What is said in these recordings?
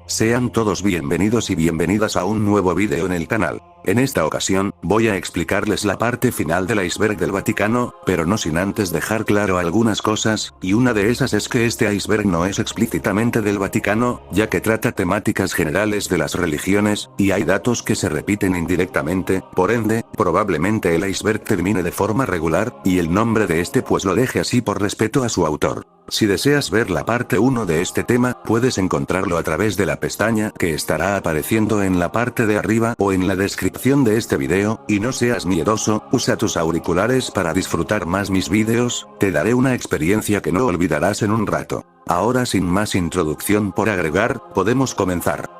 Sean todos bienvenidos y bienvenidas a un nuevo vídeo en el canal. En esta ocasión, voy a explicarles la parte final del iceberg del Vaticano, pero no sin antes dejar claro algunas cosas, y una de esas es que este iceberg no es explícitamente del Vaticano, ya que trata temáticas generales de las religiones, y hay datos que se repiten indirectamente, por ende, probablemente el iceberg termine de forma regular, y el nombre de este pues lo deje así por respeto a su autor. Si deseas ver la parte 1 de este tema, puedes encontrarlo a través de la pestaña que estará apareciendo en la parte de arriba o en la descripción de este video, y no seas miedoso, usa tus auriculares para disfrutar más mis vídeos, te daré una experiencia que no olvidarás en un rato. Ahora sin más introducción por agregar, podemos comenzar.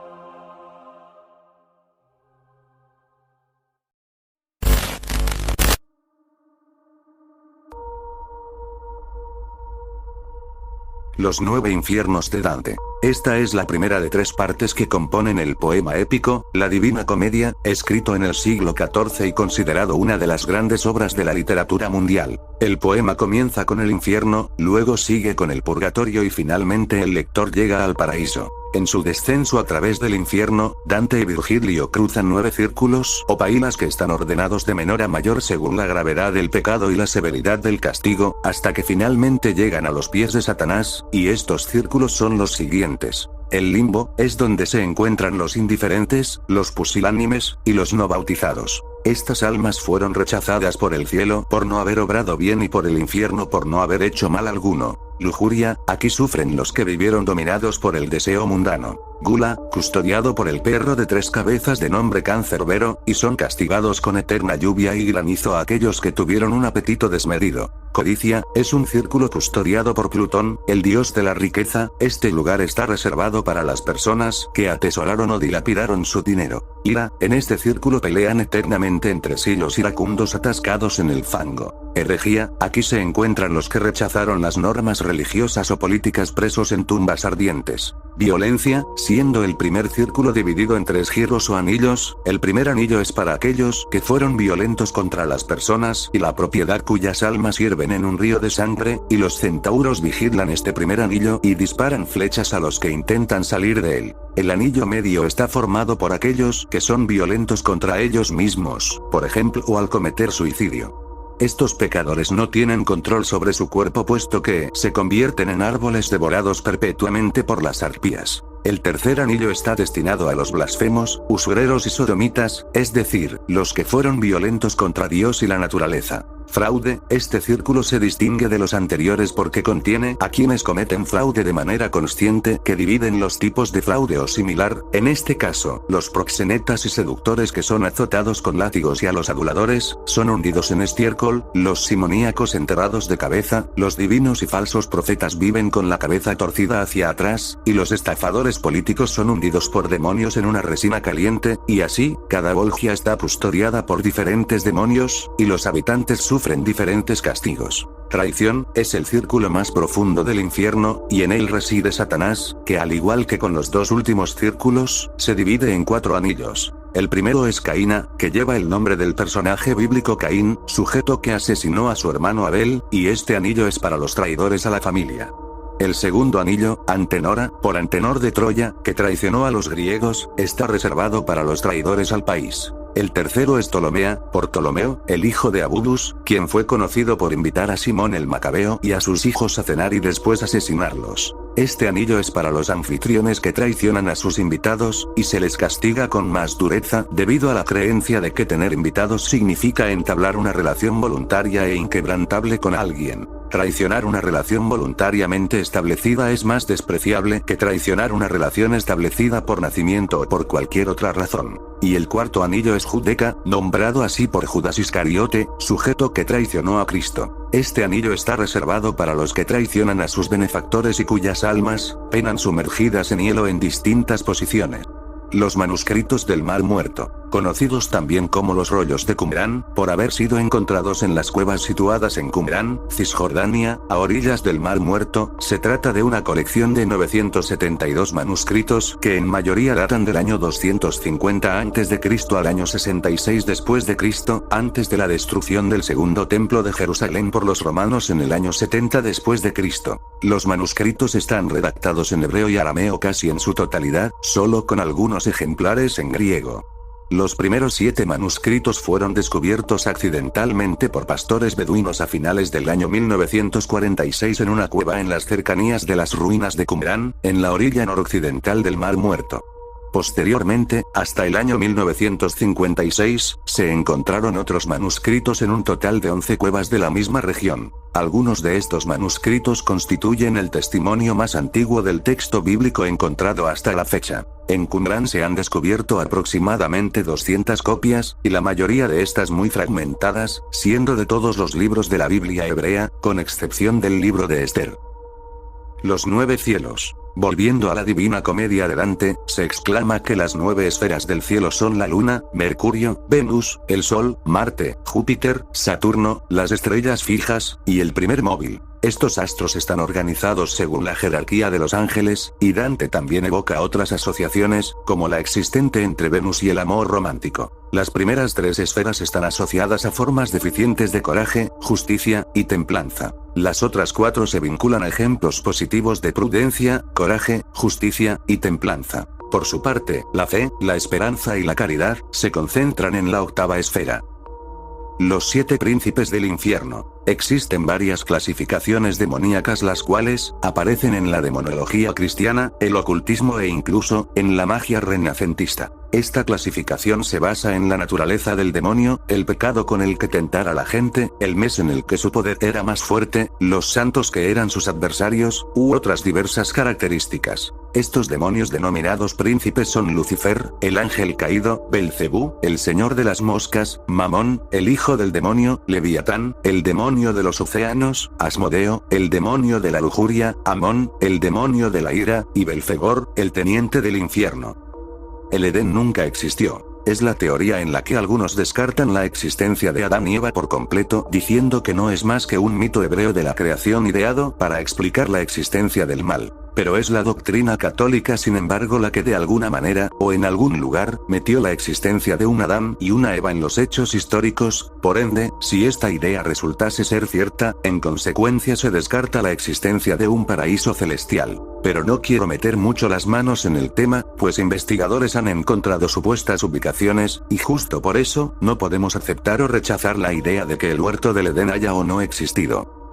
Los 9 infiernos de Dante. Esta es la primera de 3 partes que componen el poema épico, la Divina Comedia, escrito en el siglo XIV y considerado una de las grandes obras de la literatura mundial. El poema comienza con el infierno, luego sigue con el purgatorio y finalmente el lector llega al paraíso. En su descenso a través del infierno, Dante y Virgilio cruzan 9 círculos o paílas que están ordenados de menor a mayor según la gravedad del pecado y la severidad del castigo, hasta que finalmente llegan a los pies de Satanás, y estos círculos son los siguientes. El limbo es donde se encuentran los indiferentes, los pusilánimes, y los no bautizados. Estas almas fueron rechazadas por el cielo por no haber obrado bien y por el infierno por no haber hecho mal alguno. Lujuria, aquí sufren los que vivieron dominados por el deseo mundano. Gula, custodiado por el perro de 3 cabezas de nombre Cancerbero, y son castigados con eterna lluvia y granizo a aquellos que tuvieron un apetito desmedido. Codicia, es un círculo custodiado por Plutón, el dios de la riqueza. Este lugar está reservado para las personas que atesoraron o dilapidaron su dinero. Ira, en este círculo pelean eternamente entre sí los iracundos atascados en el fango. Herejía, aquí se encuentran los que rechazaron las normas religiosas o políticas presos en tumbas ardientes. Violencia, siendo el primer círculo dividido en 3 giros o anillos, el primer anillo es para aquellos que fueron violentos contra las personas y la propiedad cuyas almas hierven en un río de sangre, y los centauros vigilan este primer anillo y disparan flechas a los que intentan salir de él. El anillo medio está formado por aquellos que son violentos contra ellos mismos, por ejemplo o al cometer suicidio. Estos pecadores no tienen control sobre su cuerpo puesto que se convierten en árboles devorados perpetuamente por las arpías. El tercer anillo está destinado a los blasfemos, usureros y sodomitas, es decir, los que fueron violentos contra Dios y la naturaleza. Fraude, este círculo se distingue de los anteriores porque contiene a quienes cometen fraude de manera consciente, que dividen los tipos de fraude o similar, en este caso, los proxenetas y seductores que son azotados con látigos y a los aduladores, son hundidos en estiércol, los simoníacos enterrados de cabeza, los divinos y falsos profetas viven con la cabeza torcida hacia atrás, y los estafadores políticos son hundidos por demonios en una resina caliente, y así, cada bolgia está custodiada por diferentes demonios, y los habitantes sufren diferentes castigos. Traición, es el círculo más profundo del infierno, y en él reside Satanás, que al igual que con los 2 últimos círculos, se divide en 4 anillos. El primero es Caína, que lleva el nombre del personaje bíblico Caín, sujeto que asesinó a su hermano Abel, y este anillo es para los traidores a la familia. El segundo anillo, Antenora, por Antenor de Troya, que traicionó a los griegos, está reservado para los traidores al país. El tercero es Ptolomea, por Ptolomeo, el hijo de Abudus, quien fue conocido por invitar a Simón el Macabeo y a sus hijos a cenar y después asesinarlos. Este anillo es para los anfitriones que traicionan a sus invitados, y se les castiga con más dureza, debido a la creencia de que tener invitados significa entablar una relación voluntaria e inquebrantable con alguien. Traicionar una relación voluntariamente establecida es más despreciable que traicionar una relación establecida por nacimiento o por cualquier otra razón. Y el cuarto anillo es Judeca, nombrado así por Judas Iscariote, sujeto que traicionó a Cristo. Este anillo está reservado para los que traicionan a sus benefactores y cuyas almas penan sumergidas en hielo en distintas posiciones. Los manuscritos del Mar Muerto. conocidos también como los rollos de Qumrán, por haber sido encontrados en las cuevas situadas en Qumrán, Cisjordania, a orillas del Mar Muerto. Se trata de una colección de 972 manuscritos, que en mayoría datan del año 250 a.C. al año 66 después de Cristo, antes de la destrucción del segundo templo de Jerusalén por los romanos en el año 70 después de Cristo. Los manuscritos están redactados en hebreo y arameo casi en su totalidad, solo con algunos ejemplares en griego. Los primeros 7 manuscritos fueron descubiertos accidentalmente por pastores beduinos a finales del año 1946 en una cueva en las cercanías de las ruinas de Qumrán, en la orilla noroccidental del Mar Muerto. Posteriormente, hasta el año 1956, se encontraron otros manuscritos en un total de 11 cuevas de la misma región. Algunos de estos manuscritos constituyen el testimonio más antiguo del texto bíblico encontrado hasta la fecha. En Qumrán se han descubierto aproximadamente 200 copias, y la mayoría de estas muy fragmentadas, siendo de todos los libros de la Biblia hebrea, con excepción del libro de Esther. Los 9 cielos. Volviendo a la Divina Comedia de Dante, se exclama que las 9 esferas del cielo son la Luna, Mercurio, Venus, el Sol, Marte, Júpiter, Saturno, las estrellas fijas, y el primer móvil. Estos astros están organizados según la jerarquía de los ángeles, y Dante también evoca otras asociaciones, como la existente entre Venus y el amor romántico. Las primeras 3 esferas están asociadas a formas deficientes de coraje, justicia, y templanza. Las otras 4 se vinculan a ejemplos positivos de prudencia, coraje, justicia, y templanza. Por su parte, la fe, la esperanza y la caridad, se concentran en la 8ª esfera. Los 7 príncipes del infierno. Existen varias clasificaciones demoníacas las cuales aparecen en la demonología cristiana, el ocultismo e incluso en la magia renacentista. Esta clasificación se basa en la naturaleza del demonio, el pecado con el que tentar a la gente, el mes en el que su poder era más fuerte, los santos que eran sus adversarios, u otras diversas características. Estos demonios denominados príncipes son Lucifer, el ángel caído, Belcebú, el señor de las moscas, Mamón, el hijo del demonio, Leviatán, el demonio de los océanos, Asmodeo, el demonio de la lujuria, Amón, el demonio de la ira, y Belfegor, el teniente del infierno. El Edén nunca existió. Es la teoría en la que algunos descartan la existencia de Adán y Eva por completo, diciendo que no es más que un mito hebreo de la creación ideado para explicar la existencia del mal. Pero es la doctrina católica sin embargo la que de alguna manera, o en algún lugar, metió la existencia de un Adán y una Eva en los hechos históricos. Por ende, si esta idea resultase ser cierta, en consecuencia se descarta la existencia de un paraíso celestial. Pero no quiero meter mucho las manos en el tema, pues investigadores han encontrado supuestas ubicaciones, y justo por eso, no podemos aceptar o rechazar la idea de que el huerto del Edén haya o no existido.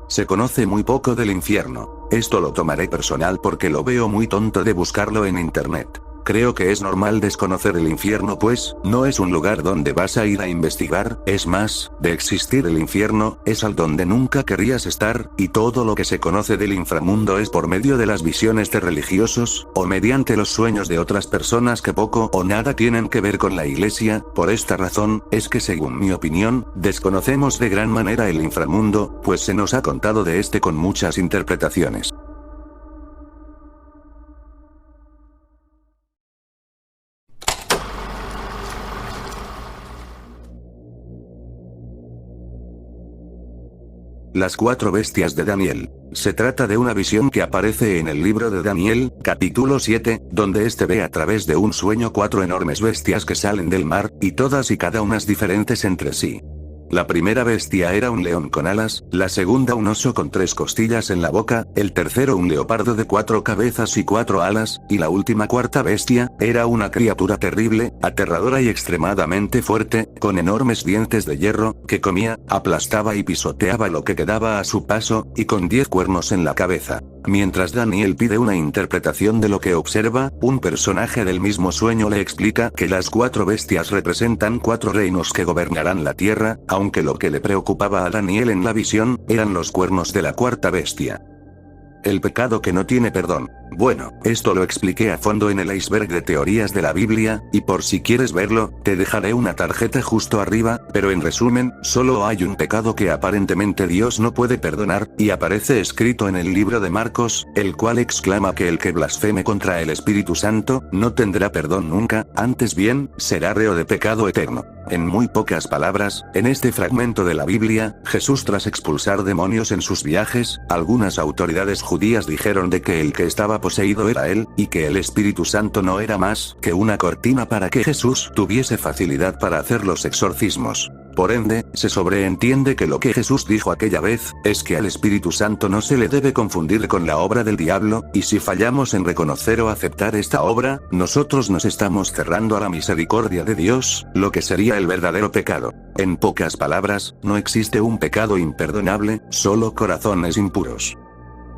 Se conoce muy poco del infierno. Esto lo tomaré personal porque lo veo muy tonto de buscarlo en internet. Creo que es normal desconocer el infierno pues, no es un lugar donde vas a ir a investigar, es más, de existir el infierno, es al donde nunca querrías estar, y todo lo que se conoce del inframundo es por medio de las visiones de religiosos, o mediante los sueños de otras personas que poco o nada tienen que ver con la iglesia. Por esta razón, es que según mi opinión, desconocemos de gran manera el inframundo, pues se nos ha contado de este con muchas interpretaciones. Las 4 bestias de Daniel. Se trata de una visión que aparece en el libro de Daniel, capítulo 7, donde este ve a través de un sueño 4 enormes bestias que salen del mar, y todas y cada unas diferentes entre sí. La primera bestia era un león con alas, la segunda un oso con 3 costillas en la boca, el tercero un leopardo de 4 cabezas y 4 alas, y la última cuarta bestia, era una criatura terrible, aterradora y extremadamente fuerte, con enormes dientes de hierro, que comía, aplastaba y pisoteaba lo que quedaba a su paso, y con 10 cuernos en la cabeza. Mientras Daniel pide una interpretación de lo que observa, un personaje del mismo sueño le explica que las 4 bestias representan 4 reinos que gobernarán la tierra, aunque lo que le preocupaba a Daniel en la visión, eran los cuernos de la cuarta bestia. El pecado que no tiene perdón. Bueno, esto lo expliqué a fondo en el iceberg de teorías de la Biblia, y por si quieres verlo, te dejaré una tarjeta justo arriba, pero en resumen, solo hay un pecado que aparentemente Dios no puede perdonar, y aparece escrito en el libro de Marcos, el cual exclama que el que blasfeme contra el Espíritu Santo, no tendrá perdón nunca, antes bien, será reo de pecado eterno. En muy pocas palabras, en este fragmento de la Biblia, Jesús tras expulsar demonios en sus viajes, algunas autoridades judías dijeron de que el que estaba poseído era él, y que el Espíritu Santo no era más que una cortina para que Jesús tuviese facilidad para hacer los exorcismos. Por ende, se sobreentiende que lo que Jesús dijo aquella vez, es que al Espíritu Santo no se le debe confundir con la obra del diablo, y si fallamos en reconocer o aceptar esta obra, nosotros nos estamos cerrando a la misericordia de Dios, lo que sería el verdadero pecado. En pocas palabras, no existe un pecado imperdonable, solo corazones impuros.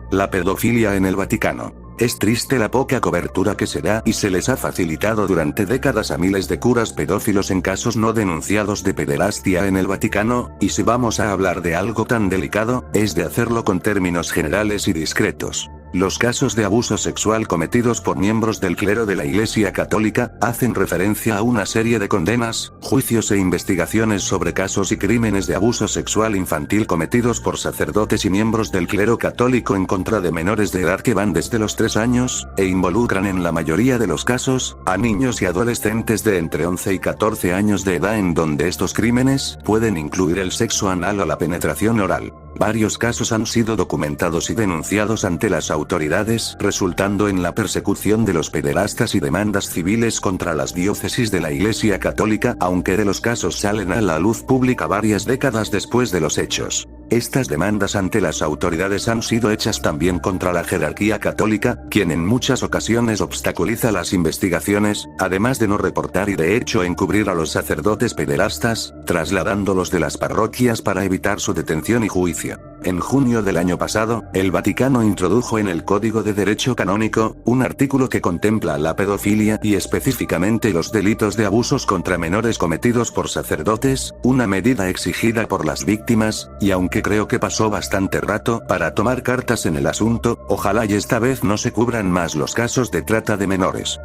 La pedofilia en el Vaticano. Es triste la poca cobertura que se da y se les ha facilitado durante décadas a miles de curas pedófilos en casos no denunciados de pederastia en el Vaticano, y si vamos a hablar de algo tan delicado, es de hacerlo con términos generales y discretos. Los casos de abuso sexual cometidos por miembros del clero de la Iglesia Católica, hacen referencia a una serie de condenas, juicios e investigaciones sobre casos y crímenes de abuso sexual infantil cometidos por sacerdotes y miembros del clero católico en contra de menores de edad que van desde los 3 años, e involucran en la mayoría de los casos, a niños y adolescentes de entre 11 y 14 años de edad en donde estos crímenes, pueden incluir el sexo anal o la penetración oral. Varios casos han sido documentados y denunciados ante las autoridades, resultando en la persecución de los pederastas y demandas civiles contra las diócesis de la Iglesia Católica, aunque de los casos salen a la luz pública varias décadas después de los hechos. Estas demandas ante las autoridades han sido hechas también contra la jerarquía católica, quien en muchas ocasiones obstaculiza las investigaciones, además de no reportar y de hecho encubrir a los sacerdotes pederastas, trasladándolos de las parroquias para evitar su detención y juicio. En junio del año pasado, el Vaticano introdujo en el Código de Derecho Canónico, un artículo que contempla la pedofilia y específicamente los delitos de abusos contra menores cometidos por sacerdotes, una medida exigida por las víctimas, y aunque creo que pasó bastante rato para tomar cartas en el asunto, ojalá y esta vez no se cubran más los casos de trata de menores.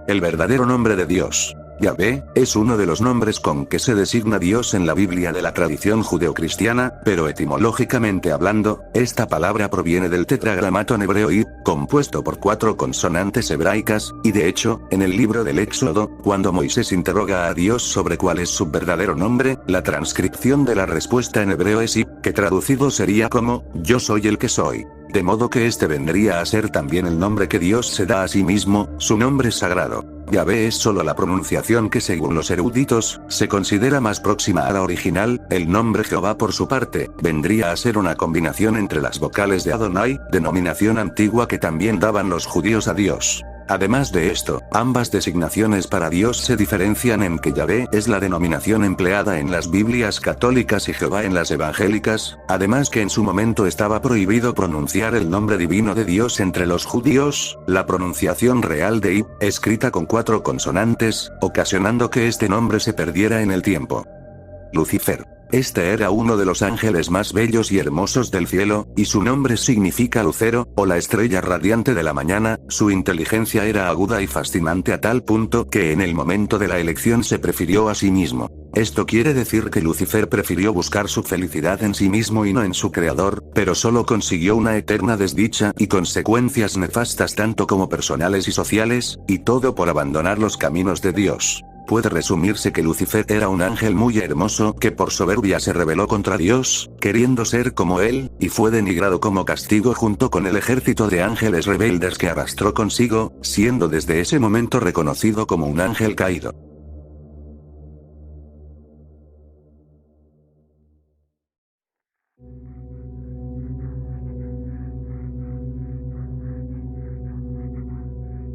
El verdadero nombre de Dios, Yahvé, es uno de los nombres con que se designa Dios en la Biblia de la tradición judeocristiana, pero etimológicamente hablando, esta palabra proviene del tetragramatón hebreo Yid, compuesto por 4 consonantes hebraicas, y de hecho, en el libro del Éxodo, cuando Moisés interroga a Dios sobre cuál es su verdadero nombre, la transcripción de la respuesta en hebreo es Yid, que traducido sería como, yo soy el que soy. De modo que este vendría a ser también el nombre que Dios se da a sí mismo, su nombre sagrado. Yahvé es solo la pronunciación que según los eruditos, se considera más próxima a la original. El nombre Jehová por su parte, vendría a ser una combinación entre las vocales de Adonai, denominación antigua que también daban los judíos a Dios. Además de esto, ambas designaciones para Dios se diferencian en que Yahvé es la denominación empleada en las Biblias católicas y Jehová en las evangélicas, además que en su momento estaba prohibido pronunciar el nombre divino de Dios entre los judíos, la pronunciación real de Yahvé, escrita con 4 consonantes, ocasionando que este nombre se perdiera en el tiempo. Lucifer. Este era uno de los ángeles más bellos y hermosos del cielo, y su nombre significa lucero, o la estrella radiante de la mañana. Su inteligencia era aguda y fascinante a tal punto que en el momento de la elección se prefirió a sí mismo. Esto quiere decir que Lucifer prefirió buscar su felicidad en sí mismo y no en su creador, pero solo consiguió una eterna desdicha y consecuencias nefastas tanto como personales y sociales, y todo por abandonar los caminos de Dios. Puede resumirse que Lucifer era un ángel muy hermoso que por soberbia se rebeló contra Dios, queriendo ser como él, y fue denigrado como castigo junto con el ejército de ángeles rebeldes que arrastró consigo, siendo desde ese momento reconocido como un ángel caído.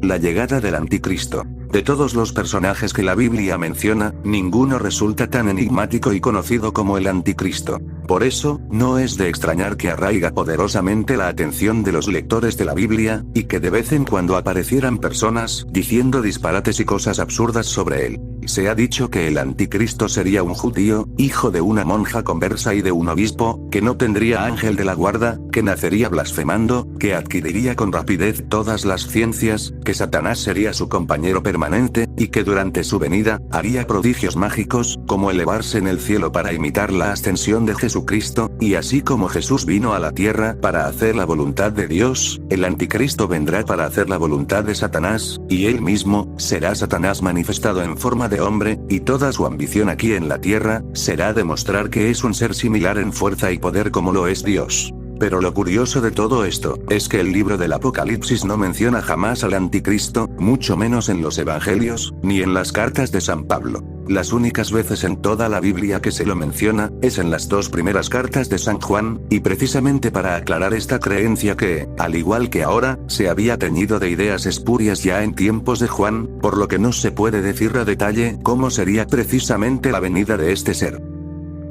La llegada del anticristo. De todos los personajes que la Biblia menciona, ninguno resulta tan enigmático y conocido como el anticristo. Por eso, no es de extrañar que arraiga poderosamente la atención de los lectores de la Biblia, y que de vez en cuando aparecieran personas diciendo disparates y cosas absurdas sobre él. Se ha dicho que el anticristo sería un judío, hijo de una monja conversa y de un obispo, que no tendría ángel de la guarda, que nacería blasfemando, que adquiriría con rapidez todas las ciencias, que Satanás sería su compañero permanente, y que durante su venida, haría prodigios mágicos, como elevarse en el cielo para imitar la ascensión de Jesucristo, y así como Jesús vino a la tierra para hacer la voluntad de Dios, el anticristo vendrá para hacer la voluntad de Satanás, y él mismo, será Satanás manifestado en forma de hombre, y toda su ambición aquí en la tierra, será demostrar que es un ser similar en fuerza y poder como lo es Dios. Pero lo curioso de todo esto, es que el libro del Apocalipsis no menciona jamás al anticristo, mucho menos en los evangelios, ni en las cartas de San Pablo. Las únicas veces en toda la Biblia que se lo menciona, es en las 2 primeras cartas de San Juan, y precisamente para aclarar esta creencia que, al igual que ahora, se había teñido de ideas espurias ya en tiempos de Juan, por lo que no se puede decir a detalle cómo sería precisamente la venida de este ser.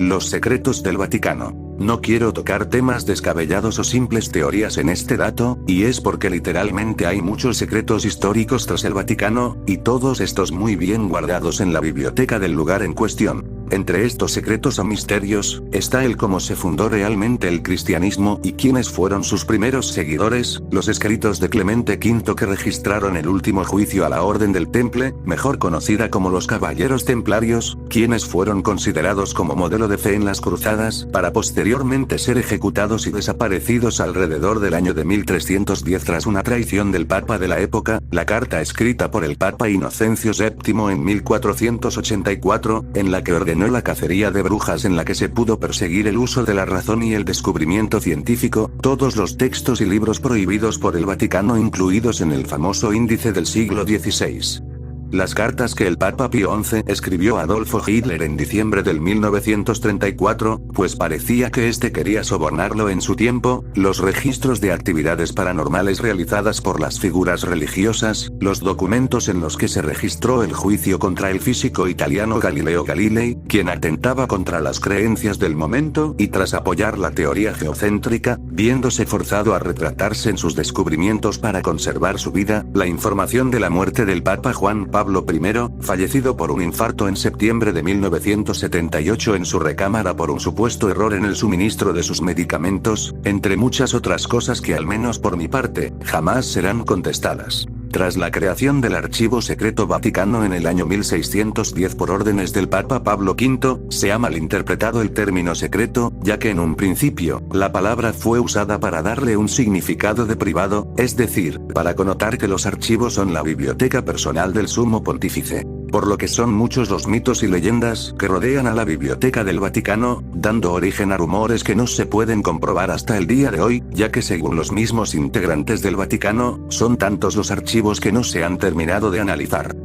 Los secretos del Vaticano. No quiero tocar temas descabellados o simples teorías en este dato, y es porque literalmente hay muchos secretos históricos tras el Vaticano, y todos estos muy bien guardados en la biblioteca del lugar en cuestión. Entre estos secretos o misterios, está el cómo se fundó realmente el cristianismo y quiénes fueron sus primeros seguidores, los escritos de Clemente V que registraron el último juicio a la Orden del Temple, mejor conocida como los Caballeros Templarios, quienes fueron considerados como modelo de fe en las cruzadas, para posteriormente ser ejecutados y desaparecidos alrededor del año de 1310 tras una traición del Papa de la época, la carta escrita por el Papa Inocencio VII en 1484, en la que ordenó la cacería de brujas en la que se pudo perseguir el uso de la razón y el descubrimiento científico, todos los textos y libros prohibidos por el Vaticano incluidos en el famoso índice del siglo XVI. Las cartas que el Papa Pío XI escribió a Adolfo Hitler en diciembre del 1934, pues parecía que este quería sobornarlo en su tiempo, los registros de actividades paranormales realizadas por las figuras religiosas, los documentos en los que se registró el juicio contra el físico italiano Galileo Galilei, quien atentaba contra las creencias del momento y tras apoyar la teoría geocéntrica, viéndose forzado a retratarse en sus descubrimientos para conservar su vida, la información de la muerte del Papa Juan Pablo I, fallecido por un infarto en septiembre de 1978 en su recámara por un supuesto error en el suministro de sus medicamentos, entre muchas otras cosas que al menos por mi parte, jamás serán contestadas. Tras la creación del Archivo Secreto Vaticano en el año 1610 por órdenes del Papa Pablo V, se ha malinterpretado el término secreto, ya que en un principio, la palabra fue usada para darle un significado de privado, es decir, para connotar que los archivos son la biblioteca personal del Sumo Pontífice. Por lo que son muchos los mitos y leyendas que rodean a la Biblioteca del Vaticano, dando origen a rumores que no se pueden comprobar hasta el día de hoy, ya que según los mismos integrantes del Vaticano, son tantos los archivos que no se han terminado de analizar.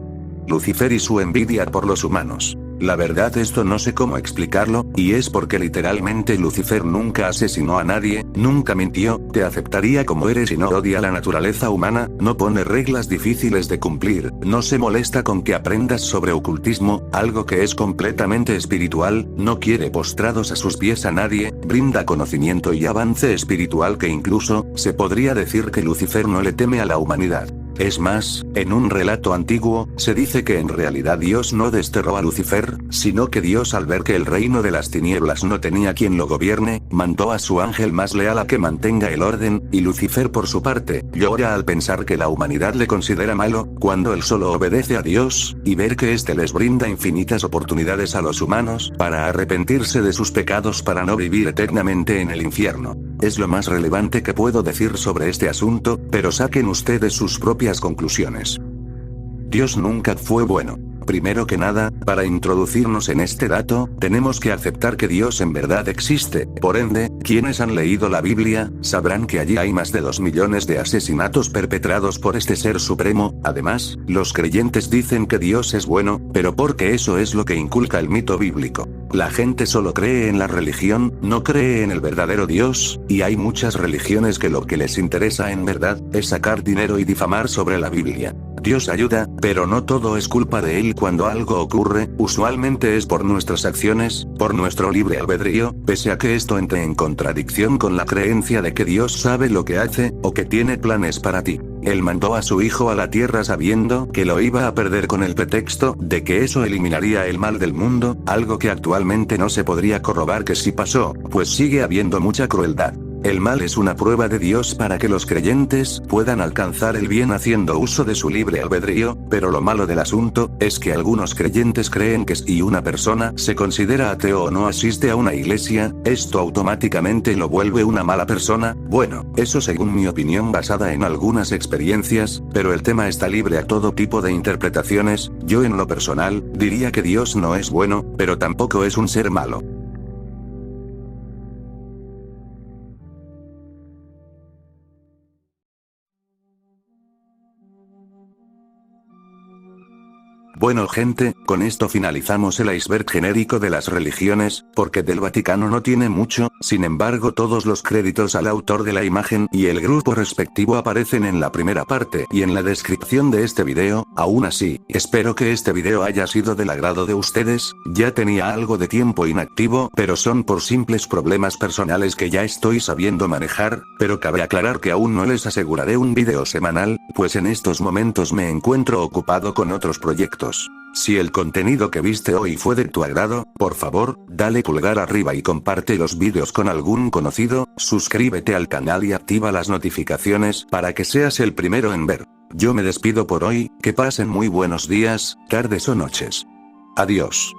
Lucifer y su envidia por los humanos. La verdad esto no sé cómo explicarlo, y es porque literalmente Lucifer nunca asesinó a nadie, nunca mintió, te aceptaría como eres y no odia la naturaleza humana, no pone reglas difíciles de cumplir, no se molesta con que aprendas sobre ocultismo, algo que es completamente espiritual, no quiere postrados a sus pies a nadie, brinda conocimiento y avance espiritual que incluso, se podría decir que Lucifer no le teme a la humanidad. Es más, en un relato antiguo, se dice que en realidad Dios no desterró a Lucifer, sino que Dios al ver que el reino de las tinieblas no tenía quien lo gobierne, mandó a su ángel más leal a que mantenga el orden, y Lucifer por su parte, llora al pensar que la humanidad le considera malo, cuando él solo obedece a Dios, y ver que éste les brinda infinitas oportunidades a los humanos, para arrepentirse de sus pecados para no vivir eternamente en el infierno. Es lo más relevante que puedo decir sobre este asunto, pero saquen ustedes sus propias conclusiones. Dios nunca fue bueno. Primero que nada, para introducirnos en este dato, tenemos que aceptar que Dios en verdad existe, por ende, quienes han leído la Biblia, sabrán que allí hay más de 2 millones de asesinatos perpetrados por este ser supremo. Además, los creyentes dicen que Dios es bueno, pero porque eso es lo que inculca el mito bíblico. La gente solo cree en la religión, no cree en el verdadero Dios, y hay muchas religiones que lo que les interesa en verdad, es sacar dinero y difamar sobre la Biblia. Dios ayuda, pero no todo es culpa de Él cuando algo ocurre, usualmente es por nuestras acciones, por nuestro libre albedrío, pese a que esto entre en contradicción con la creencia de que Dios sabe lo que hace, o que tiene planes para ti. Él mandó a su hijo a la tierra sabiendo que lo iba a perder con el pretexto de que eso eliminaría el mal del mundo, algo que actualmente no se podría corroborar que sí pasó, pues sigue habiendo mucha crueldad. El mal es una prueba de Dios para que los creyentes puedan alcanzar el bien haciendo uso de su libre albedrío, pero lo malo del asunto es que algunos creyentes creen que si una persona se considera ateo o no asiste a una iglesia, esto automáticamente lo vuelve una mala persona. Bueno, eso según mi opinión basada en algunas experiencias, pero el tema está libre a todo tipo de interpretaciones. Yo en lo personal, diría que Dios no es bueno, pero tampoco es un ser malo. Bueno gente, con esto finalizamos el iceberg genérico de las religiones, porque del Vaticano no tiene mucho, sin embargo todos los créditos al autor de la imagen y el grupo respectivo aparecen en la primera parte y en la descripción de este video. Aún así, espero que este video haya sido del agrado de ustedes. Ya tenía algo de tiempo inactivo, pero son por simples problemas personales que ya estoy sabiendo manejar, pero cabe aclarar que aún no les aseguraré un video semanal, pues en estos momentos me encuentro ocupado con otros proyectos. Si el contenido que viste hoy fue de tu agrado, por favor, dale pulgar arriba y comparte los vídeos con algún conocido, suscríbete al canal y activa las notificaciones para que seas el primero en ver. Yo me despido por hoy, que pasen muy buenos días, tardes o noches. Adiós.